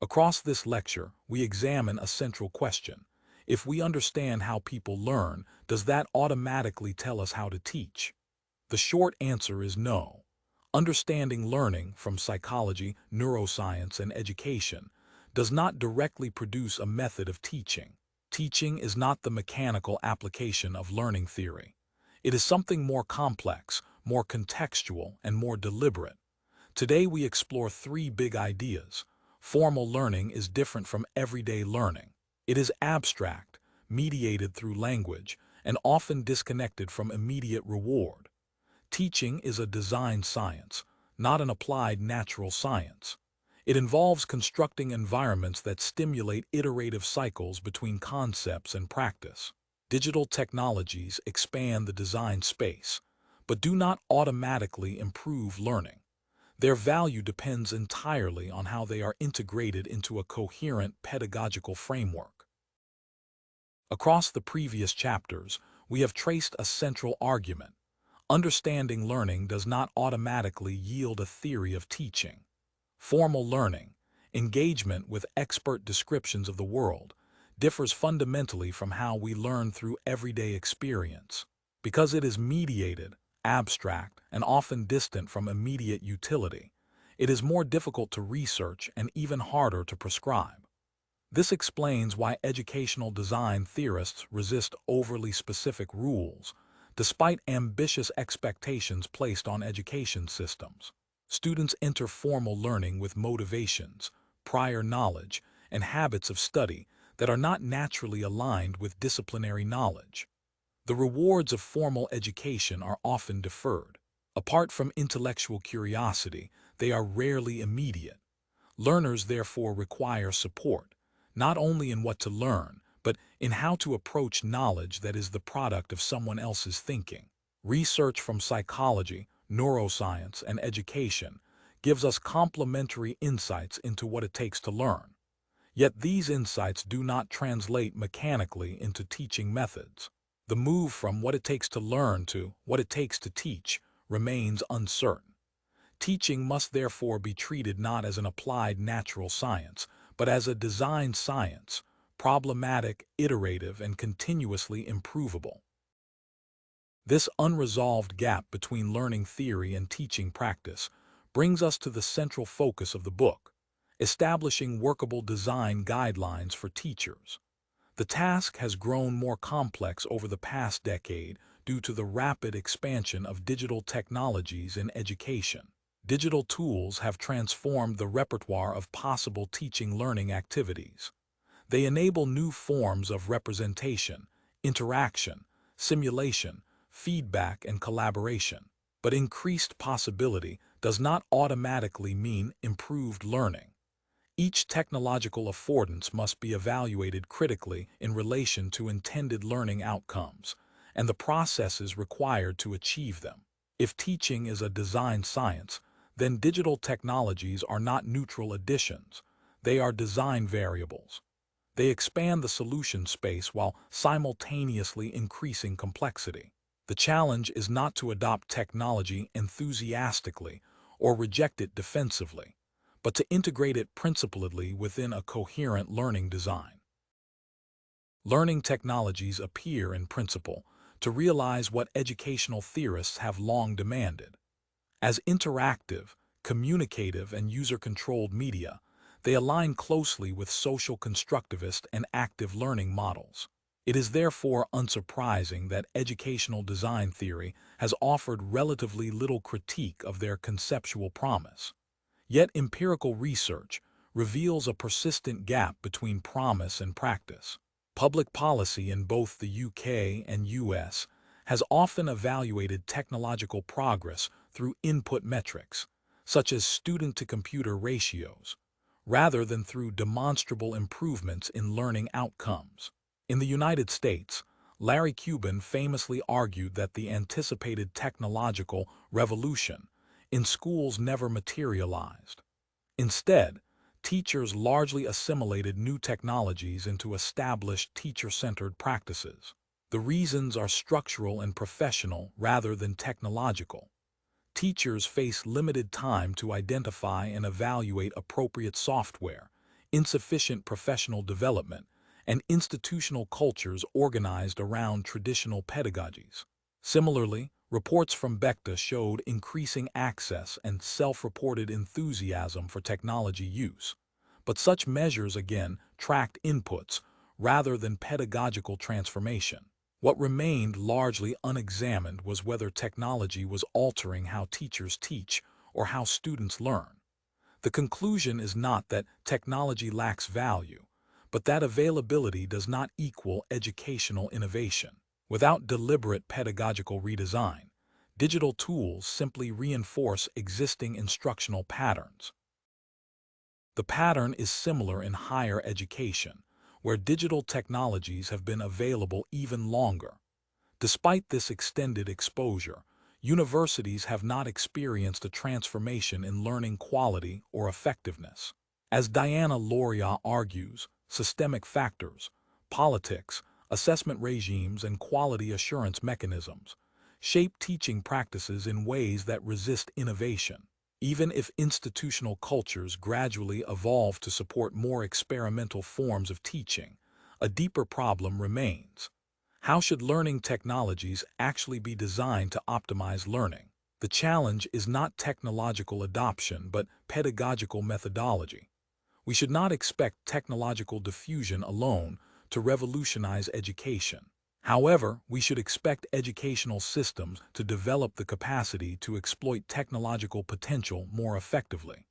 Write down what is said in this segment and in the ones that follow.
Across this lecture, we examine a central question. If we understand how people learn, does that automatically tell us how to teach? The short answer is no. Understanding learning from psychology, neuroscience, and education does not directly produce a method of teaching. Teaching is not the mechanical application of learning theory. It is something more complex, more contextual, and more deliberate. Today we explore three big ideas. Formal learning is different from everyday learning. It is abstract, mediated through language, and often disconnected from immediate reward. Teaching is a design science, not an applied natural science. It involves constructing environments that stimulate iterative cycles between concepts and practice. Digital technologies expand the design space, but do not automatically improve learning. Their value depends entirely on how they are integrated into a coherent pedagogical framework. Across the previous chapters, we have traced a central argument. Understanding learning does not automatically yield a theory of teaching. Formal learning, engagement with expert descriptions of the world, differs fundamentally from how we learn through everyday experience. Because it is mediated, abstract, and often distant from immediate utility, it is more difficult to research and even harder to prescribe. This explains why educational design theorists resist overly specific rules, despite ambitious expectations placed on education systems. Students enter formal learning with motivations, prior knowledge, and habits of study that are not naturally aligned with disciplinary knowledge. The rewards of formal education are often deferred. Apart from intellectual curiosity, they are rarely immediate. Learners therefore require support, not only in what to learn, but in how to approach knowledge that is the product of someone else's thinking. Research from psychology, neuroscience, and education gives us complementary insights into what it takes to learn. Yet these insights do not translate mechanically into teaching methods. The move from what it takes to learn to what it takes to teach remains uncertain. Teaching must therefore be treated not as an applied natural science, but as a design science, problematic, iterative, and continuously improvable. This unresolved gap between learning theory and teaching practice brings us to the central focus of the book, establishing workable design guidelines for teachers. The task has grown more complex over the past decade due to the rapid expansion of digital technologies in education. Digital tools have transformed the repertoire of possible teaching-learning activities. They enable new forms of representation, interaction, simulation, feedback, and collaboration. But increased possibility does not automatically mean improved learning. Each technological affordance must be evaluated critically in relation to intended learning outcomes and the processes required to achieve them. If teaching is a design science, then digital technologies are not neutral additions, they are design variables. They expand the solution space while simultaneously increasing complexity. The challenge is not to adopt technology enthusiastically or reject it defensively, but to integrate it principledly within a coherent learning design. Learning technologies appear in principle to realize what educational theorists have long demanded. As interactive, communicative, and user-controlled media, they align closely with social constructivist and active learning models. It is therefore unsurprising that educational design theory has offered relatively little critique of their conceptual promise. Yet empirical research reveals a persistent gap between promise and practice. Public policy in both the UK and US has often evaluated technological progress through input metrics, such as student-to-computer ratios, rather than through demonstrable improvements in learning outcomes. In the United States, Larry Cuban famously argued that the anticipated technological revolution in schools never materialized. Instead, teachers largely assimilated new technologies into established teacher-centered practices. The reasons are structural and professional rather than technological. Teachers face limited time to identify and evaluate appropriate software, insufficient professional development, and institutional cultures organized around traditional pedagogies. Similarly, reports from Bekta showed increasing access and self-reported enthusiasm for technology use. But such measures again tracked inputs rather than pedagogical transformation. What remained largely unexamined was whether technology was altering how teachers teach or how students learn. The conclusion is not that technology lacks value, but that availability does not equal educational innovation. Without deliberate pedagogical redesign, digital tools simply reinforce existing instructional patterns. The pattern is similar in higher education, where digital technologies have been available even longer. Despite this extended exposure, universities have not experienced a transformation in learning quality or effectiveness. As Diana Lauria argues, systemic factors, politics, assessment regimes, and quality assurance mechanisms shape teaching practices in ways that resist innovation. Even if institutional cultures gradually evolve to support more experimental forms of teaching, a deeper problem remains. How should learning technologies actually be designed to optimize learning? The challenge is not technological adoption, but pedagogical methodology. We should not expect technological diffusion alone to revolutionize education. However, we should expect educational systems to develop the capacity to exploit technological potential more effectively.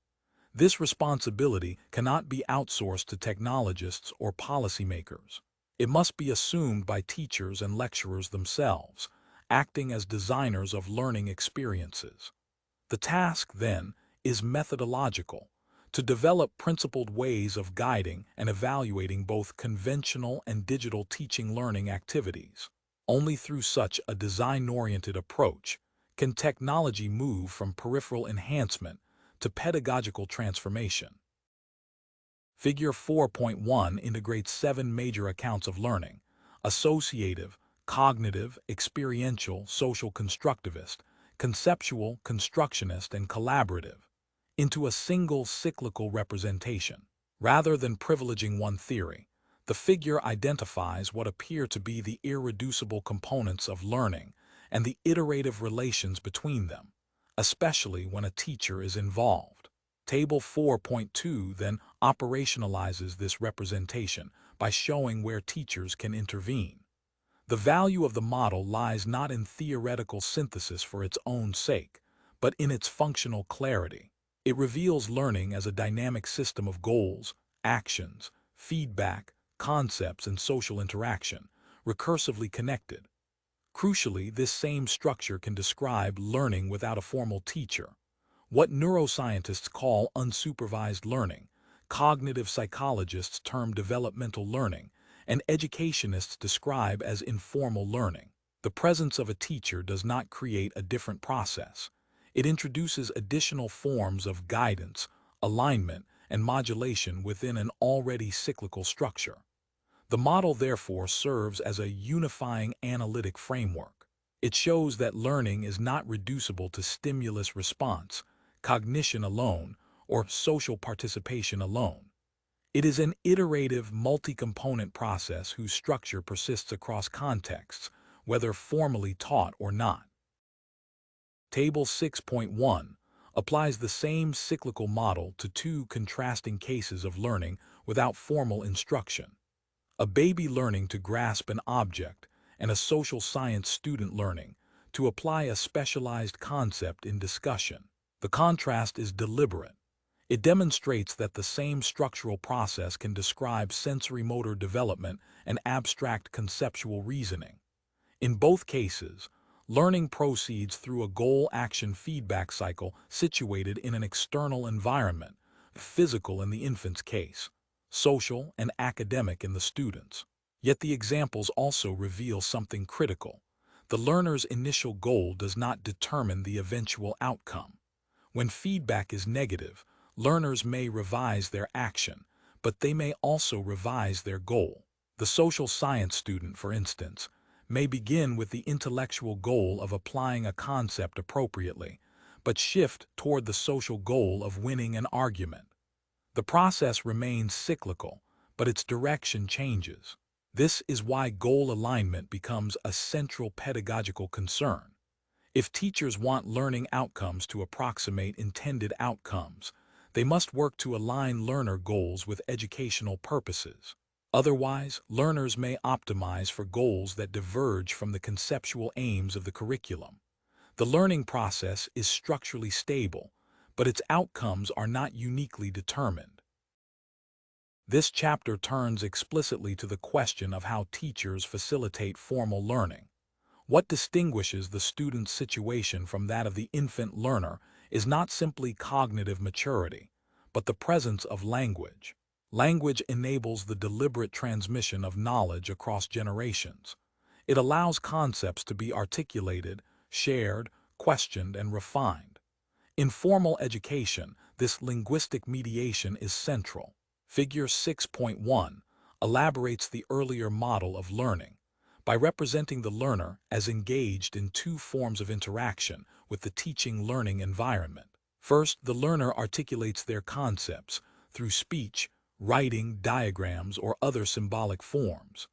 This responsibility cannot be outsourced to technologists or policymakers. It must be assumed by teachers and lecturers themselves, acting as designers of learning experiences. The task, then, is methodological, to develop principled ways of guiding and evaluating both conventional and digital teaching learning activities. Only through such a design-oriented approach can technology move from peripheral enhancement to pedagogical transformation. Figure 4.1 integrates 7 major accounts of learning: associative, cognitive, experiential, social constructivist, conceptual, constructionist, and collaborative, into a single cyclical representation. Rather than privileging one theory, the figure identifies what appear to be the irreducible components of learning and the iterative relations between them, especially when a teacher is involved. Table 4.2 then operationalizes this representation by showing where teachers can intervene. The value of the model lies not in theoretical synthesis for its own sake, but in its functional clarity. It reveals learning as a dynamic system of goals, actions, feedback, concepts, and social interaction, recursively connected. Crucially, this same structure can describe learning without a formal teacher. What neuroscientists call unsupervised learning, cognitive psychologists term developmental learning, and educationists describe as informal learning. The presence of a teacher does not create a different process. It introduces additional forms of guidance, alignment, and modulation within an already cyclical structure. The model therefore serves as a unifying analytic framework. It shows that learning is not reducible to stimulus response, cognition alone, or social participation alone. It is an iterative, multi-component process whose structure persists across contexts, whether formally taught or not. Table 6.1 applies the same cyclical model to 2 contrasting cases of learning without formal instruction: a baby learning to grasp an object and a social science student learning to apply a specialized concept in discussion. The contrast is deliberate. It demonstrates that the same structural process can describe sensory-motor development and abstract conceptual reasoning. In both cases, learning proceeds through a goal-action feedback cycle situated in an external environment, physical in the infant's case, social and academic in the student's. Yet the examples also reveal something critical. The learner's initial goal does not determine the eventual outcome. When feedback is negative, learners may revise their action, but they may also revise their goal. The social science student, for instance, may begin with the intellectual goal of applying a concept appropriately, but shift toward the social goal of winning an argument. The process remains cyclical, but its direction changes. This is why goal alignment becomes a central pedagogical concern. If teachers want learning outcomes to approximate intended outcomes, they must work to align learner goals with educational purposes. Otherwise, learners may optimize for goals that diverge from the conceptual aims of the curriculum. The learning process is structurally stable, but its outcomes are not uniquely determined. This chapter turns explicitly to the question of how teachers facilitate formal learning. What distinguishes the student's situation from that of the infant learner is not simply cognitive maturity, but the presence of language. Language enables the deliberate transmission of knowledge across generations. It allows concepts to be articulated, shared, questioned, and refined. In formal education, this linguistic mediation is central. Figure 6.1 elaborates the earlier model of learning by representing the learner as engaged in two forms of interaction with the teaching-learning environment. First, the learner articulates their concepts through speech, writing, diagrams, or other symbolic forms.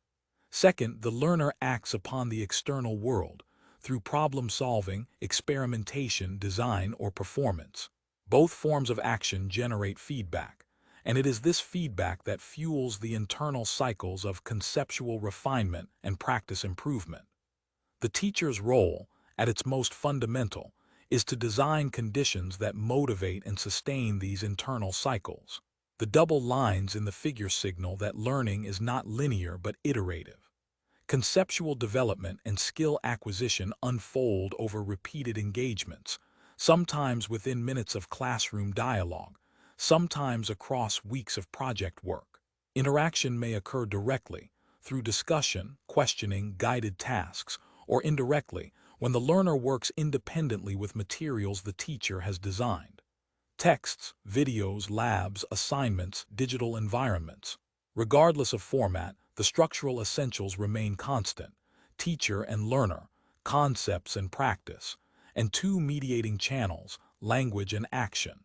Second, the learner acts upon the external world through problem-solving, experimentation, design, or performance. Both forms of action generate feedback, and it is this feedback that fuels the internal cycles of conceptual refinement and practice improvement. The teacher's role, at its most fundamental, is to design conditions that motivate and sustain these internal cycles. The double lines in the figure signal that learning is not linear but iterative. Conceptual development and skill acquisition unfold over repeated engagements, sometimes within minutes of classroom dialogue, sometimes across weeks of project work. Interaction may occur directly, through discussion, questioning, guided tasks, or indirectly, when the learner works independently with materials the teacher has designed. Texts, videos, labs, assignments, digital environments. Regardless of format, the structural essentials remain constant: teacher and learner, concepts and practice, and two mediating channels, language and action.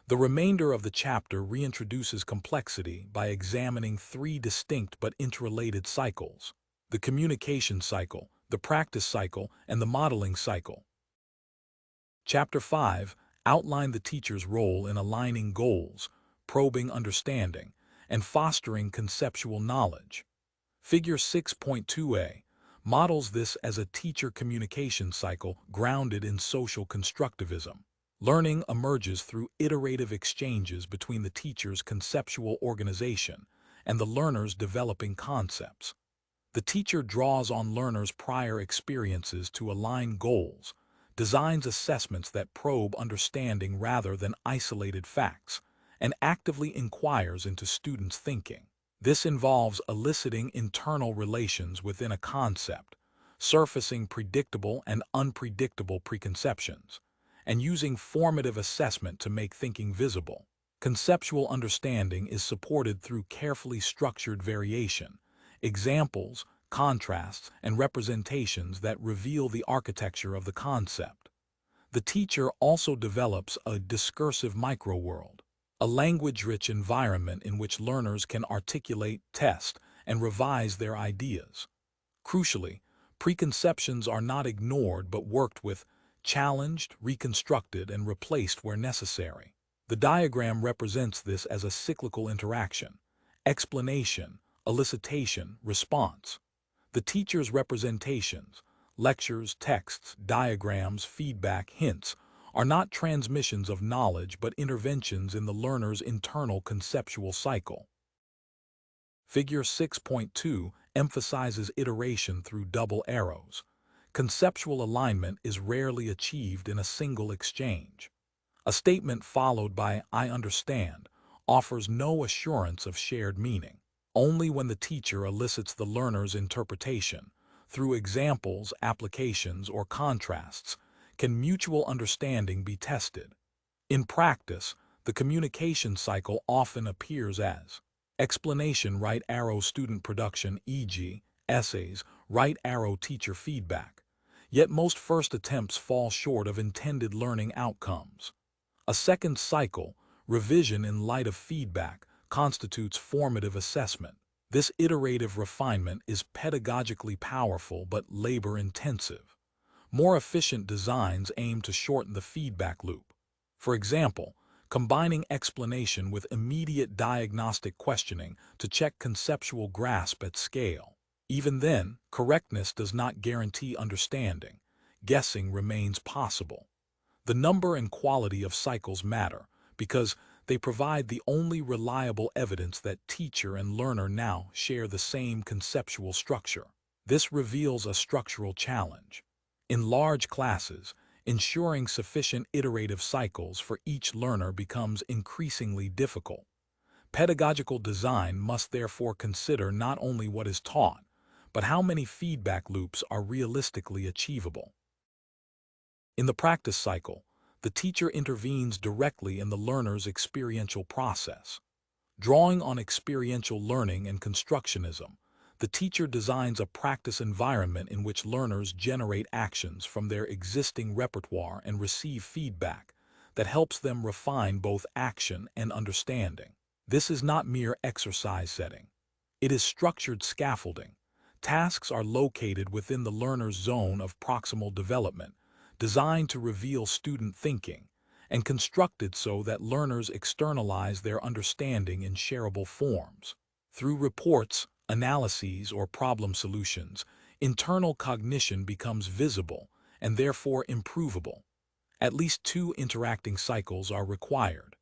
The remainder of the chapter reintroduces complexity by examining three distinct but interrelated cycles: the communication cycle, the practice cycle, and the modeling cycle. Chapter 5 outlined the teacher's role in aligning goals, probing understanding, and fostering conceptual knowledge. Figure 6.2a models this as a teacher communication cycle grounded in social constructivism. Learning emerges through iterative exchanges between the teacher's conceptual organization and the learner's developing concepts. The teacher draws on learners' prior experiences to align goals, designs assessments that probe understanding rather than isolated facts, and actively inquires into students' thinking. This involves eliciting internal relations within a concept, surfacing predictable and unpredictable preconceptions, and using formative assessment to make thinking visible. Conceptual understanding is supported through carefully structured variation, examples, contrasts, and representations that reveal the architecture of the concept. The teacher also develops a discursive microworld, a language-rich environment in which learners can articulate, test, and revise their ideas. Crucially, preconceptions are not ignored but worked with, challenged, reconstructed, and replaced where necessary. The diagram represents this as a cyclical interaction: explanation, elicitation, response. The teacher's representations, lectures, texts, diagrams, feedback, hints, are not transmissions of knowledge but interventions in the learner's internal conceptual cycle. Figure 6.2 emphasizes iteration through double arrows. Conceptual alignment is rarely achieved in a single exchange. A statement followed by "I understand" offers no assurance of shared meaning. Only when the teacher elicits the learner's interpretation, through examples, applications, or contrasts, can mutual understanding be tested. In practice, the communication cycle often appears as explanation, right arrow student production, e.g., essays, right arrow teacher feedback. Yet most first attempts fall short of intended learning outcomes. A second cycle, Revision in light of feedback constitutes formative assessment. This iterative refinement is pedagogically powerful but labor-intensive. More efficient designs aim to shorten the feedback loop. For example, combining explanation with immediate diagnostic questioning to check conceptual grasp at scale. Even then, correctness does not guarantee understanding. Guessing remains possible. The number and quality of cycles matter because they provide the only reliable evidence that teacher and learner now share the same conceptual structure. This reveals a structural challenge. In large classes, ensuring sufficient iterative cycles for each learner becomes increasingly difficult. Pedagogical design must therefore consider not only what is taught, but how many feedback loops are realistically achievable. In the practice cycle, the teacher intervenes directly in the learner's experiential process. Drawing on experiential learning and constructionism, the teacher designs a practice environment in which learners generate actions from their existing repertoire and receive feedback that helps them refine both action and understanding. This is not mere exercise setting. It is structured scaffolding. Tasks are located within the learner's zone of proximal development, designed to reveal student thinking, and constructed so that learners externalize their understanding in shareable forms. Through reports, analyses, or problem solutions, internal cognition becomes visible and therefore improvable. At least two interacting cycles are required.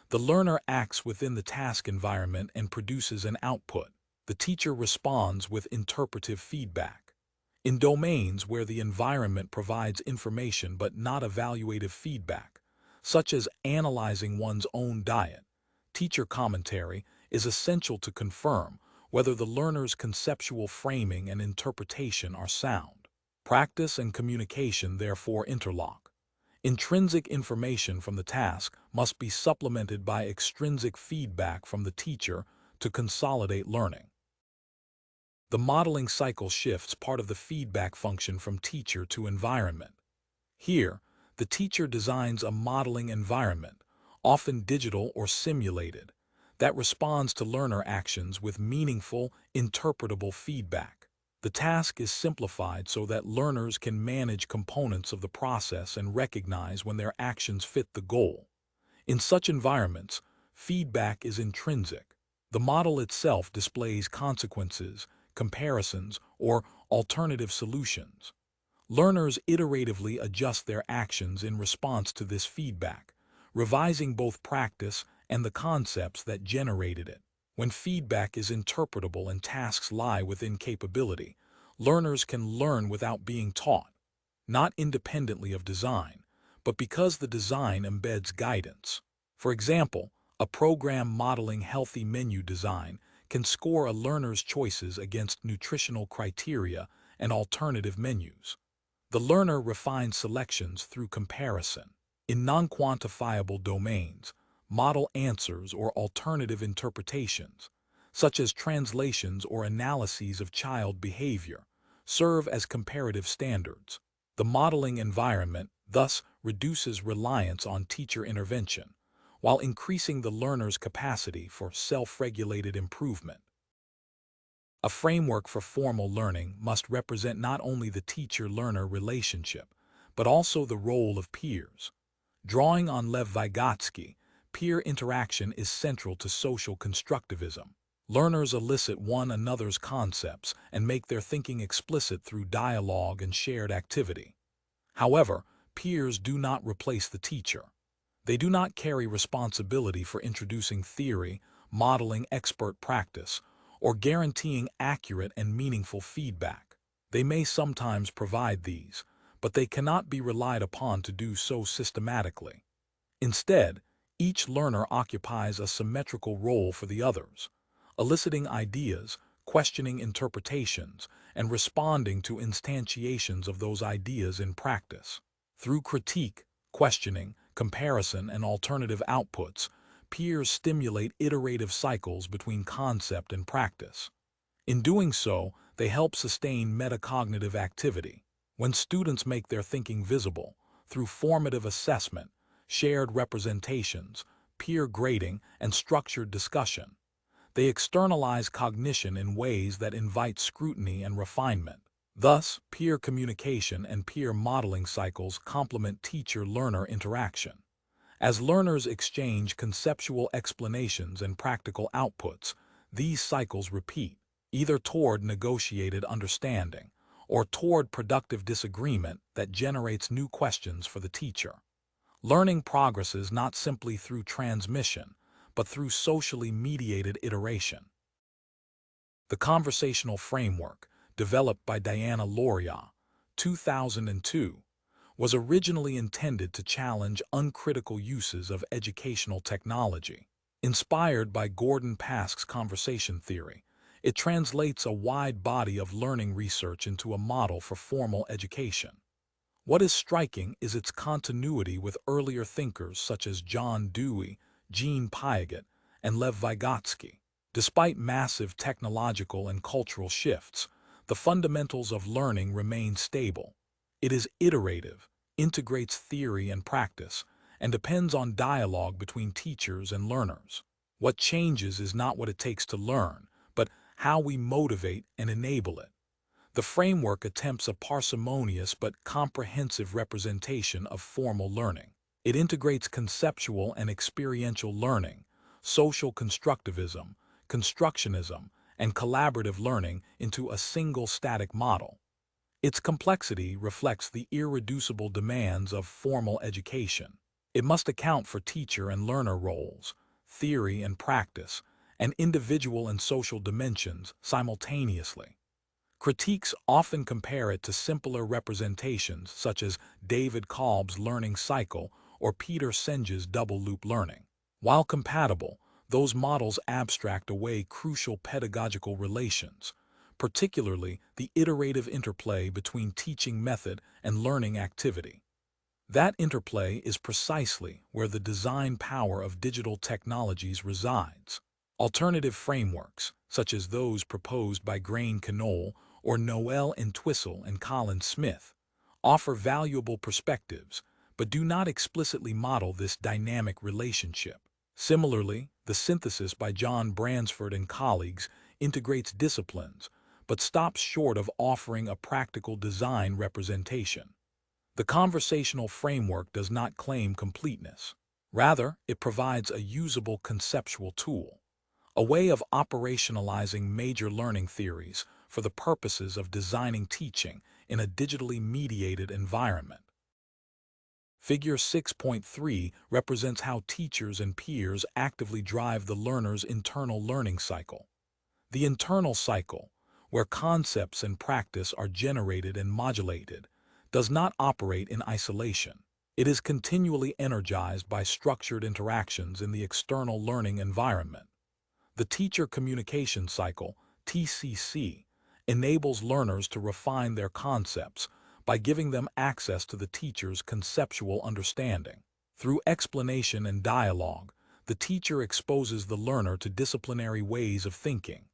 The learner acts within the task environment and produces an output. The teacher responds with interpretive feedback. In domains where the environment provides information but not evaluative feedback, such as analyzing one's own diet, teacher commentary is essential to confirm whether the learner's conceptual framing and interpretation are sound. Practice and communication therefore interlock. Intrinsic information from the task must be supplemented by extrinsic feedback from the teacher to consolidate learning. The modeling cycle shifts part of the feedback function from teacher to environment. Here, the teacher designs a modeling environment, often digital or simulated, that responds to learner actions with meaningful, interpretable feedback. The task is simplified so that learners can manage components of the process and recognize when their actions fit the goal. In such environments, feedback is intrinsic. The model itself displays consequences, comparisons, or alternative solutions. Learners iteratively adjust their actions in response to this feedback, revising both practice and the concepts that generated it. When feedback is interpretable and tasks lie within capability, learners can learn without being taught, not independently of design, but because the design embeds guidance. For example, a program modeling healthy menu design can score a learner's choices against nutritional criteria and alternative menus. The learner refines selections through comparison. In non-quantifiable domains, model answers or alternative interpretations, such as translations or analyses of child behavior, serve as comparative standards. The modeling environment thus reduces reliance on teacher intervention, while increasing the learner's capacity for self-regulated improvement. A framework for formal learning must represent not only the teacher-learner relationship, but also the role of peers. Drawing on Lev Vygotsky, peer interaction is central to social constructivism. Learners elicit one another's concepts and make their thinking explicit through dialogue and shared activity. However, peers do not replace the teacher. They do not carry responsibility for introducing theory, modeling expert practice, or guaranteeing accurate and meaningful feedback. They may sometimes provide these, but they cannot be relied upon to do so systematically. Instead, each learner occupies a symmetrical role for the others, eliciting ideas, questioning interpretations, and responding to instantiations of those ideas in practice. Through critique, questioning, comparison, and alternative outputs, peers stimulate iterative cycles between concept and practice. In doing so, they help sustain metacognitive activity. When students make their thinking visible, through formative assessment, shared representations, peer grading, and structured discussion. They externalize cognition in ways that invite scrutiny and refinement. Thus, peer communication and peer modeling cycles complement teacher-learner interaction. As learners exchange conceptual explanations and practical outputs, these cycles repeat, either toward negotiated understanding or toward productive disagreement that generates new questions for the teacher. Learning progresses not simply through transmission, but through socially mediated iteration. The conversational framework, developed by Diana Lauria, 2002, was originally intended to challenge uncritical uses of educational technology. Inspired by Gordon Pask's conversation theory, it translates a wide body of learning research into a model for formal education. What is striking is its continuity with earlier thinkers such as John Dewey, Jean Piaget, and Lev Vygotsky. Despite massive technological and cultural shifts, the fundamentals of learning remain stable. It is iterative, integrates theory and practice, and depends on dialogue between teachers and learners. What changes is not what it takes to learn, but how we motivate and enable it. The framework attempts a parsimonious but comprehensive representation of formal learning. It integrates conceptual and experiential learning, social constructivism, constructionism, and collaborative learning into a single static model. Its complexity reflects the irreducible demands of formal education. It must account for teacher and learner roles, theory and practice, and individual and social dimensions simultaneously. Critiques often compare it to simpler representations such as David Kolb's learning cycle or Peter Senge's double-loop learning. While compatible, those models abstract away crucial pedagogical relations, particularly the iterative interplay between teaching method and learning activity. That interplay is precisely where the design power of digital technologies resides. Alternative frameworks, such as those proposed by Grain Knoll or Noel Entwistle and Colin Smith, offer valuable perspectives, but do not explicitly model this dynamic relationship. Similarly, the synthesis by John Bransford and colleagues integrates disciplines, but stops short of offering a practical design representation. The conversational framework does not claim completeness. Rather, it provides a usable conceptual tool, a way of operationalizing major learning theories for the purposes of designing teaching in a digitally mediated environment. Figure 6.3 represents how teachers and peers actively drive the learner's internal learning cycle. The internal cycle, where concepts and practice are generated and modulated, does not operate in isolation. It is continually energized by structured interactions in the external learning environment. The teacher communication cycle, TCC, enables learners to refine their concepts by giving them access to the teacher's conceptual understanding. Through explanation and dialogue, the teacher exposes the learner to disciplinary ways of thinking.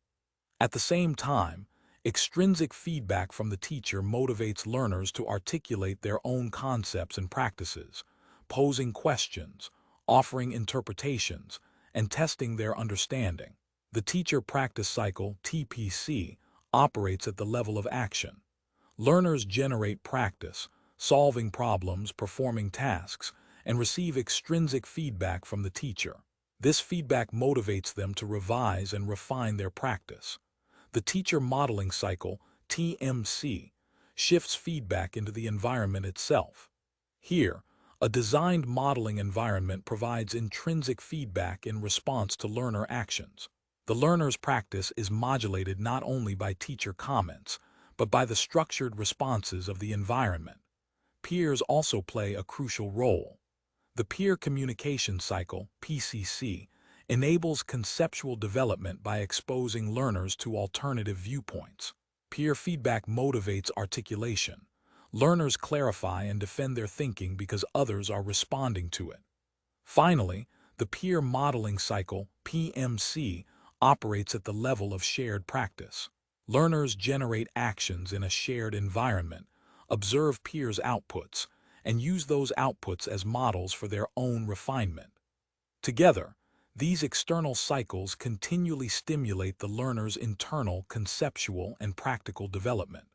At the same time, extrinsic feedback from the teacher motivates learners to articulate their own concepts and practices, posing questions, offering interpretations, and testing their understanding. The teacher practice cycle, TPC, operates at the level of action. Learners generate practice, solving problems, performing tasks, and receive extrinsic feedback from the teacher. This feedback motivates them to revise and refine their practice. The teacher modeling cycle, TMC, shifts feedback into the environment itself. Here, a designed modeling environment provides intrinsic feedback in response to learner actions. The learner's practice is modulated not only by teacher comments, but by the structured responses of the environment. Peers also play a crucial role. The peer communication cycle, PCC, enables conceptual development by exposing learners to alternative viewpoints. Peer feedback motivates articulation. Learners clarify and defend their thinking because others are responding to it. Finally, the peer modeling cycle, PMC, operates at the level of shared practice. Learners generate actions in a shared environment, observe peers' outputs, and use those outputs as models for their own refinement. Together, these external cycles continually stimulate the learner's internal conceptual and practical development.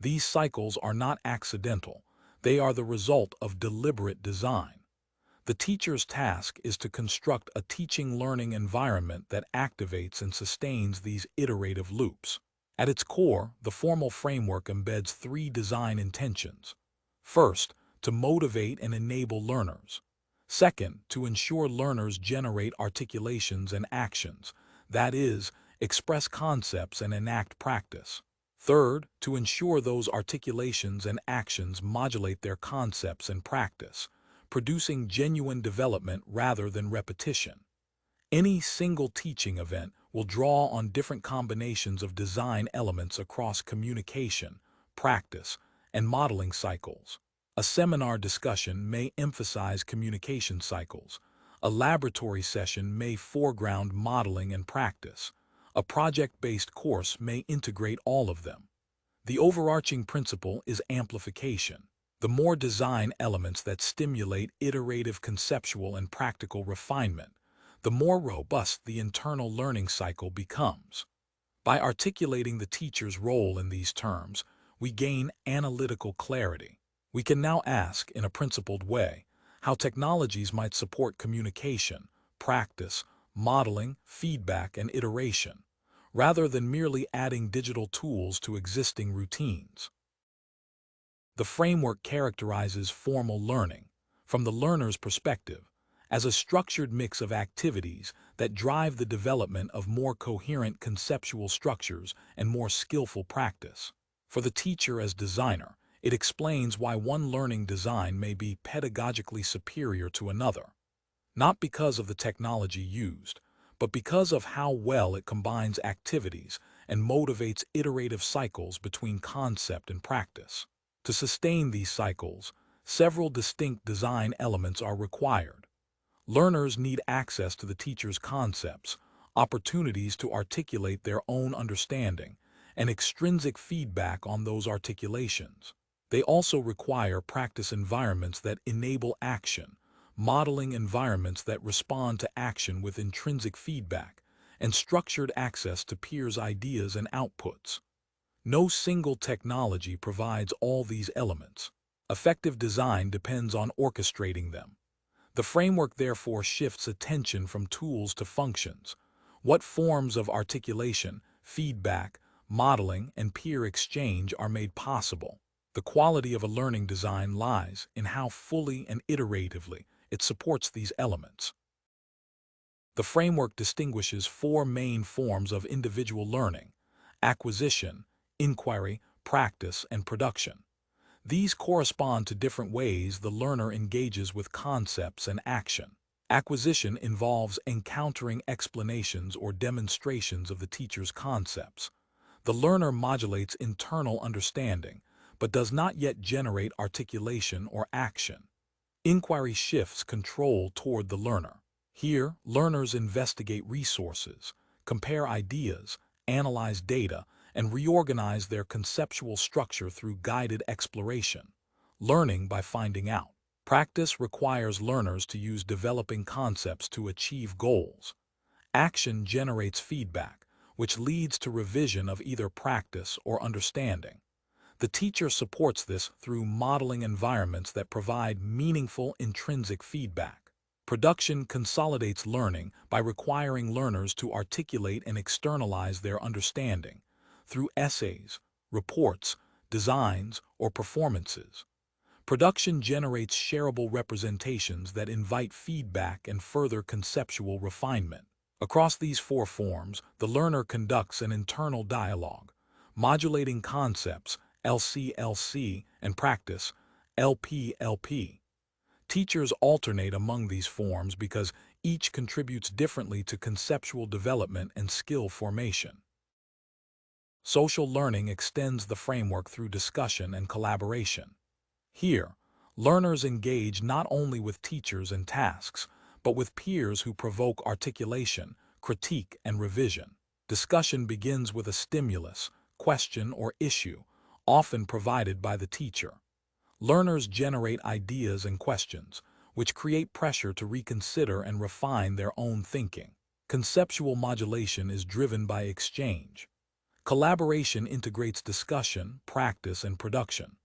These cycles are not accidental, they are the result of deliberate design. The teacher's task is to construct a teaching-learning environment that activates and sustains these iterative loops. At its core, the formal framework embeds three design intentions. First, to motivate and enable learners. Second, to ensure learners generate articulations and actions, that is, express concepts and enact practice. Third, to ensure those articulations and actions modulate their concepts and practice, producing genuine development rather than repetition. Any single teaching event will draw on different combinations of design elements across communication, practice, and modeling cycles. A seminar discussion may emphasize communication cycles. A laboratory session may foreground modeling and practice. A project-based course may integrate all of them. The overarching principle is amplification. The more design elements that stimulate iterative conceptual and practical refinement, the more robust the internal learning cycle becomes. By articulating the teacher's role in these terms, we gain analytical clarity. We can now ask, in a principled way, how technologies might support communication, practice, modeling, feedback, and iteration, rather than merely adding digital tools to existing routines. The framework characterizes formal learning, from the learner's perspective, as a structured mix of activities that drive the development of more coherent conceptual structures and more skillful practice. For the teacher as designer, it explains why one learning design may be pedagogically superior to another, not because of the technology used, but because of how well it combines activities and motivates iterative cycles between concept and practice. To sustain these cycles, several distinct design elements are required. Learners need access to the teacher's concepts, opportunities to articulate their own understanding, and extrinsic feedback on those articulations. They also require practice environments that enable action, modeling environments that respond to action with intrinsic feedback, and structured access to peers' ideas and outputs. No single technology provides all these elements. Effective design depends on orchestrating them. The framework therefore shifts attention from tools to functions. What forms of articulation, feedback, modeling, and peer exchange are made possible? The quality of a learning design lies in how fully and iteratively it supports these elements. The framework distinguishes four main forms of individual learning: acquisition, inquiry, practice, and production. These correspond to different ways the learner engages with concepts and action. Acquisition involves encountering explanations or demonstrations of the teacher's concepts. The learner modulates internal understanding, but does not yet generate articulation or action. Inquiry shifts control toward the learner. Here, learners investigate resources, compare ideas, analyze data, and reorganize their conceptual structure through guided exploration, learning by finding out. Practice requires learners to use developing concepts to achieve goals. Action generates feedback, which leads to revision of either practice or understanding. The teacher supports this through modeling environments that provide meaningful intrinsic feedback. Production consolidates learning by requiring learners to articulate and externalize their understanding through essays, reports, designs, or performances. Production generates shareable representations that invite feedback and further conceptual refinement. Across these four forms, the learner conducts an internal dialogue, modulating concepts, LC-LC, and practice, LP-LP. Teachers alternate among these forms because each contributes differently to conceptual development and skill formation. Social learning extends the framework through discussion and collaboration. Here, learners engage not only with teachers and tasks, but with peers who provoke articulation, critique, and revision. Discussion begins with a stimulus, question, or issue, often provided by the teacher. Learners generate ideas and questions, which create pressure to reconsider and refine their own thinking. Conceptual modulation is driven by exchange. Collaboration integrates discussion, practice, and production.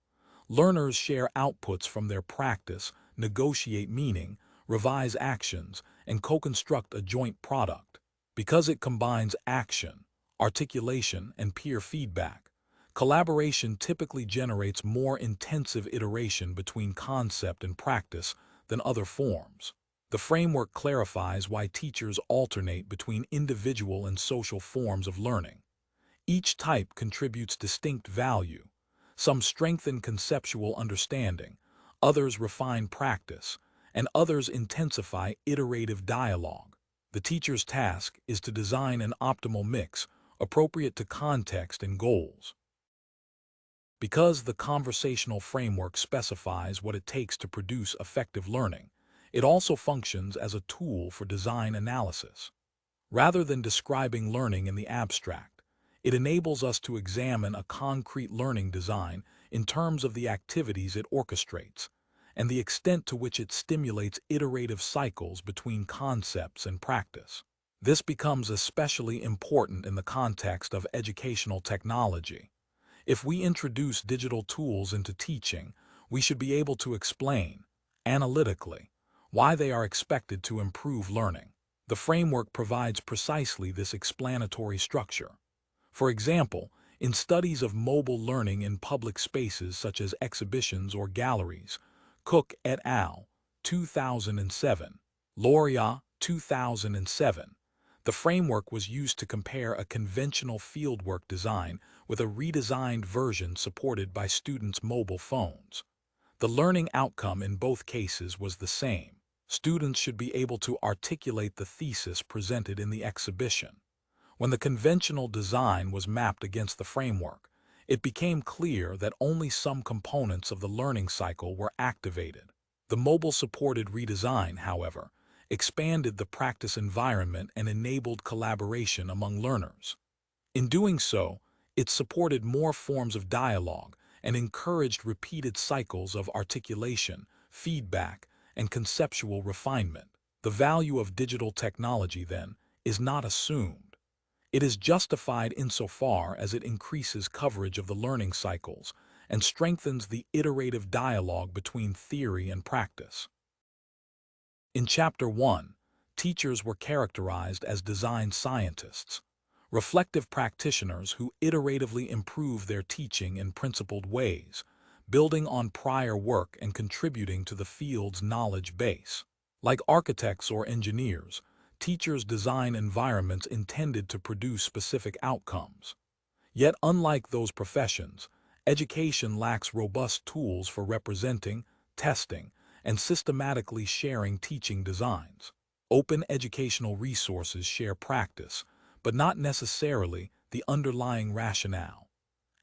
Learners share outputs from their practice, negotiate meaning, revise actions, and co-construct a joint product. Because it combines action, articulation, and peer feedback, collaboration typically generates more intensive iteration between concept and practice than other forms. The framework clarifies why teachers alternate between individual and social forms of learning. Each type contributes distinct value. Some strengthen conceptual understanding, others refine practice, and others intensify iterative dialogue. The teacher's task is to design an optimal mix, appropriate to context and goals. Because the conversational framework specifies what it takes to produce effective learning, it also functions as a tool for design analysis. Rather than describing learning in the abstract, it enables us to examine a concrete learning design in terms of the activities it orchestrates and the extent to which it stimulates iterative cycles between concepts and practice. This becomes especially important in the context of educational technology. If we introduce digital tools into teaching, we should be able to explain, analytically, why they are expected to improve learning. The framework provides precisely this explanatory structure. For example, in studies of mobile learning in public spaces such as exhibitions or galleries, Cook et al., 2007, Loria, 2007, the framework was used to compare a conventional fieldwork design with a redesigned version supported by students' mobile phones. The learning outcome in both cases was the same. Students should be able to articulate the thesis presented in the exhibition. When the conventional design was mapped against the framework, it became clear that only some components of the learning cycle were activated. The mobile-supported redesign, however, expanded the practice environment and enabled collaboration among learners. In doing so, it supported more forms of dialogue and encouraged repeated cycles of articulation, feedback, and conceptual refinement. The value of digital technology, then, is not assumed. It is justified insofar as it increases coverage of the learning cycles and strengthens the iterative dialogue between theory and practice. In Chapter 1, teachers were characterized as design scientists, reflective practitioners who iteratively improve their teaching in principled ways, building on prior work and contributing to the field's knowledge base. Like architects or engineers, teachers design environments intended to produce specific outcomes. Yet, unlike those professions, education lacks robust tools for representing, testing, and systematically sharing teaching designs. Open educational resources share practice, but not necessarily the underlying rationale.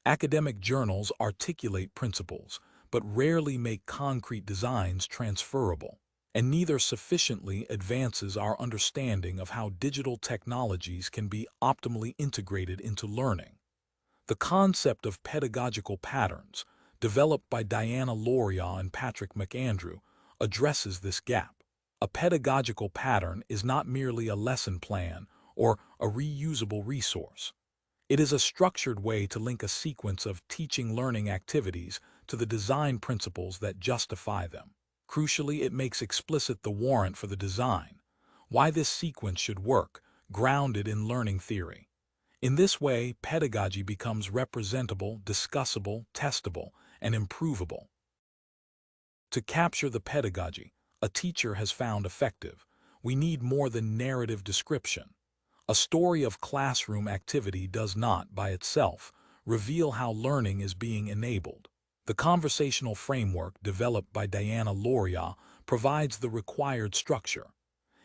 Academic journals articulate principles, but rarely make concrete designs transferable. And neither sufficiently advances our understanding of how digital technologies can be optimally integrated into learning. The concept of pedagogical patterns, developed by Diana Loria and Patrick McAndrew, addresses this gap. A pedagogical pattern is not merely a lesson plan or a reusable resource. It is a structured way to link a sequence of teaching learning activities to the design principles that justify them. Crucially, it makes explicit the warrant for the design, why this sequence should work, grounded in learning theory. In this way, pedagogy becomes representable, discussable, testable, and improvable. To capture the pedagogy a teacher has found effective, we need more than narrative description. A story of classroom activity does not, by itself, reveal how learning is being enabled. The conversational framework developed by Diana Loria provides the required structure.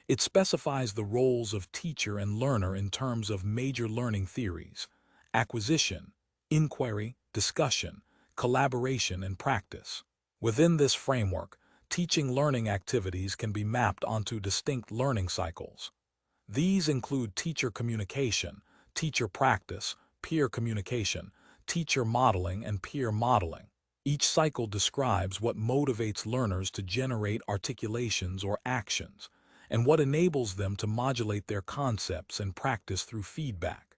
It specifies the roles of teacher and learner in terms of major learning theories: acquisition, inquiry, discussion, collaboration, and practice. Within this framework, teaching learning activities can be mapped onto distinct learning cycles. These include teacher communication, teacher practice, peer communication, teacher modeling, and peer modeling. Each cycle describes what motivates learners to generate articulations or actions, and what enables them to modulate their concepts and practice through feedback.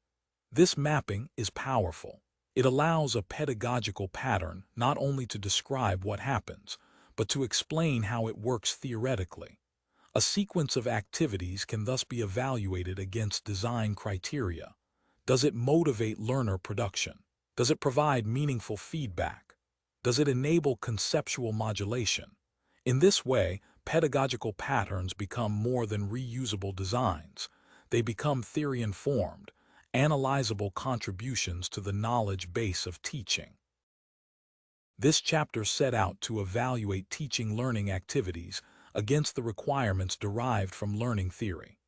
This mapping is powerful. It allows a pedagogical pattern not only to describe what happens, but to explain how it works theoretically. A sequence of activities can thus be evaluated against design criteria. Does it motivate learner production? Does it provide meaningful feedback? Does it enable conceptual modulation? In this way, pedagogical patterns become more than reusable designs. They become theory-informed, analyzable contributions to the knowledge base of teaching. This chapter set out to evaluate teaching learning activities against the requirements derived from learning theory.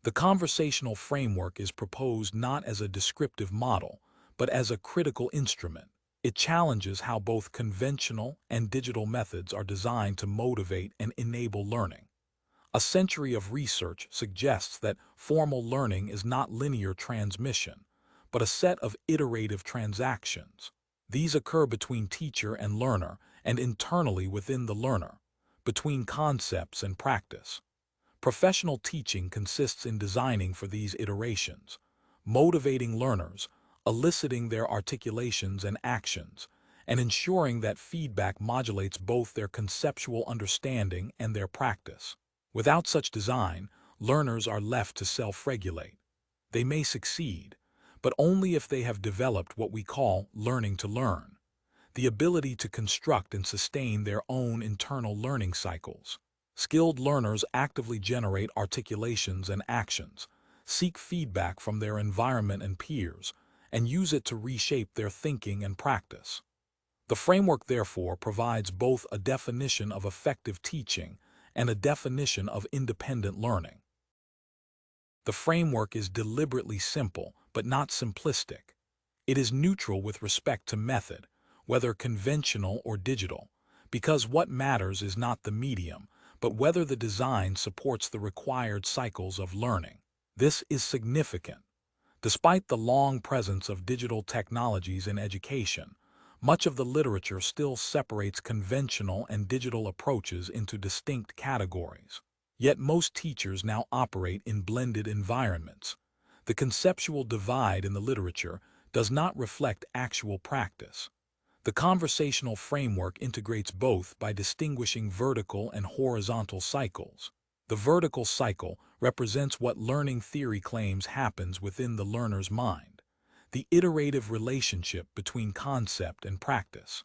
The conversational framework is proposed not as a descriptive model, but as a critical instrument. It challenges how both conventional and digital methods are designed to motivate and enable learning. A century of research suggests that formal learning is not linear transmission, but a set of iterative transactions. These occur between teacher and learner, and internally within the learner, between concepts and practice. Professional teaching consists in designing for these iterations, motivating learners, eliciting their articulations and actions, and ensuring that feedback modulates both their conceptual understanding and their practice. Without such design, learners are left to self-regulate. They may succeed, but only if they have developed what we call learning to learn, the ability to construct and sustain their own internal learning cycles. Skilled learners actively generate articulations and actions, seek feedback from their environment and peers, and use it to reshape their thinking and practice. The framework, therefore, provides both a definition of effective teaching and a definition of independent learning. The framework is deliberately simple, but not simplistic. It is neutral with respect to method, whether conventional or digital, because what matters is not the medium, but whether the design supports the required cycles of learning. This is significant. Despite the long presence of digital technologies in education, much of the literature still separates conventional and digital approaches into distinct categories. Yet most teachers now operate in blended environments. The conceptual divide in the literature does not reflect actual practice. The conversational framework integrates both by distinguishing vertical and horizontal cycles. The vertical cycle represents what learning theory claims happens within the learner's mind, the iterative relationship between concept and practice.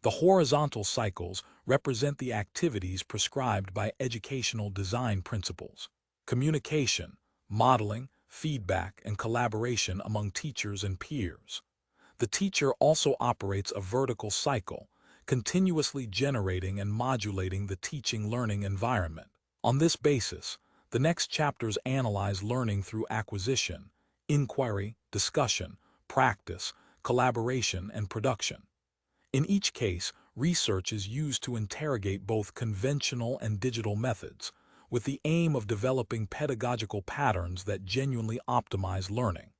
The horizontal cycles represent the activities prescribed by educational design principles: communication, modeling, feedback, and collaboration among teachers and peers. The teacher also operates a vertical cycle, continuously generating and modulating the teaching-learning environment. On this basis, the next chapters analyze learning through acquisition, inquiry, discussion, practice, collaboration, and production. In each case, research is used to interrogate both conventional and digital methods, with the aim of developing pedagogical patterns that genuinely optimize learning.